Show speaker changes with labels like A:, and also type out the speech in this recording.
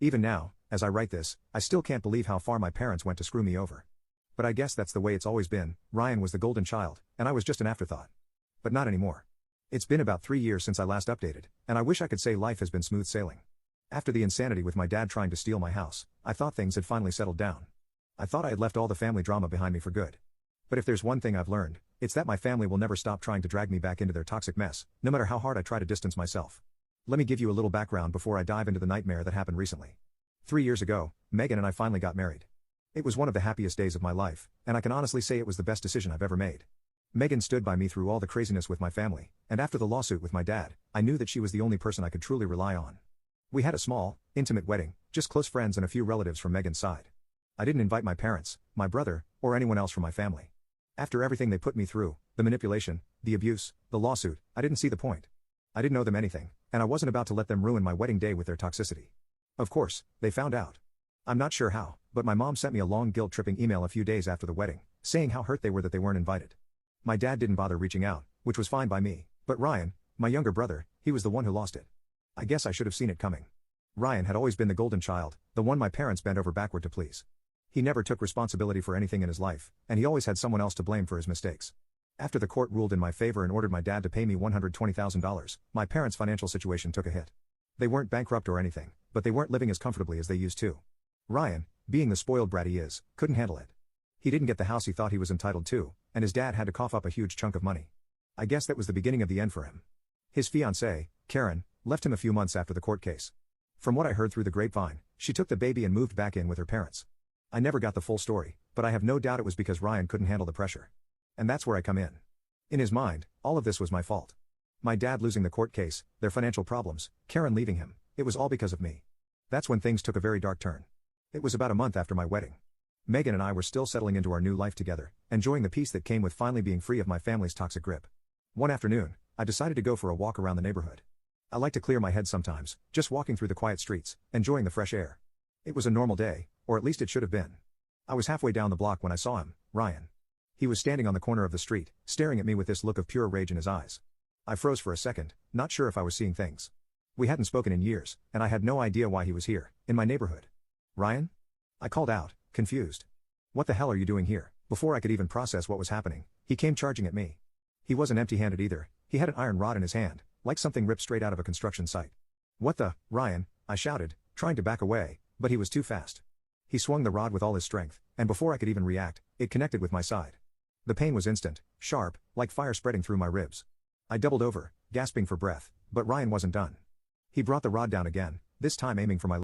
A: Even now, as I write this, I still can't believe how far my parents went to screw me over. But I guess that's the way it's always been. Ryan was the golden child, and I was just an afterthought. But not anymore. It's been about 3 years since I last updated, and I wish I could say life has been smooth sailing. After the insanity with my dad trying to steal my house, I thought things had finally settled down. I thought I had left all the family drama behind me for good. But if there's one thing I've learned, it's that my family will never stop trying to drag me back into their toxic mess, no matter how hard I try to distance myself. Let me give you a little background before I dive into the nightmare that happened recently. 3 years ago, Megan and I finally got married. It was one of the happiest days of my life, and I can honestly say it was the best decision I've ever made. Megan stood by me through all the craziness with my family, and after the lawsuit with my dad, I knew that she was the only person I could truly rely on. We had a small, intimate wedding, just close friends and a few relatives from Megan's side. I didn't invite my parents, my brother, or anyone else from my family. After everything they put me through, the manipulation, the abuse, the lawsuit, I didn't see the point. I didn't owe them anything, and I wasn't about to let them ruin my wedding day with their toxicity. Of course, they found out. I'm not sure how, but my mom sent me a long guilt-tripping email a few days after the wedding, saying how hurt they were that they weren't invited. My dad didn't bother reaching out, which was fine by me, but Ryan, my younger brother, he was the one who lost it. I guess I should have seen it coming. Ryan had always been the golden child, the one my parents bent over backward to please. He never took responsibility for anything in his life, and he always had someone else to blame for his mistakes. After the court ruled in my favor and ordered my dad to pay me $120,000, my parents' financial situation took a hit. They weren't bankrupt or anything, but they weren't living as comfortably as they used to. Ryan, being the spoiled brat he is, couldn't handle it. He didn't get the house he thought he was entitled to, and his dad had to cough up a huge chunk of money. I guess that was the beginning of the end for him. His fiancée, Karen, left him a few months after the court case. From what I heard through the grapevine, she took the baby and moved back in with her parents. I never got the full story, but I have no doubt it was because Ryan couldn't handle the pressure. And that's where I come in. In his mind, all of this was my fault. My dad losing the court case, their financial problems, Karen leaving him, it was all because of me. That's when things took a very dark turn. It was about a month after my wedding. Megan and I were still settling into our new life together, enjoying the peace that came with finally being free of my family's toxic grip. One afternoon, I decided to go for a walk around the neighborhood. I like to clear my head sometimes, just walking through the quiet streets, enjoying the fresh air. It was a normal day, or at least it should have been. I was halfway down the block when I saw him, Ryan. He was standing on the corner of the street, staring at me with this look of pure rage in his eyes. I froze for a second, not sure if I was seeing things. We hadn't spoken in years, and I had no idea why he was here, in my neighborhood. Ryan? I called out, confused. What the hell are you doing here? Before I could even process what was happening, he came charging at me. He wasn't empty-handed either, he had an iron rod in his hand, like something ripped straight out of a construction site. What the, Ryan? I shouted, trying to back away, but he was too fast. He swung the rod with all his strength, and before I could even react, it connected with my side. The pain was instant, sharp, like fire spreading through my ribs. I doubled over, gasping for breath, but Ryan wasn't done. He brought the rod down again, this time aiming for my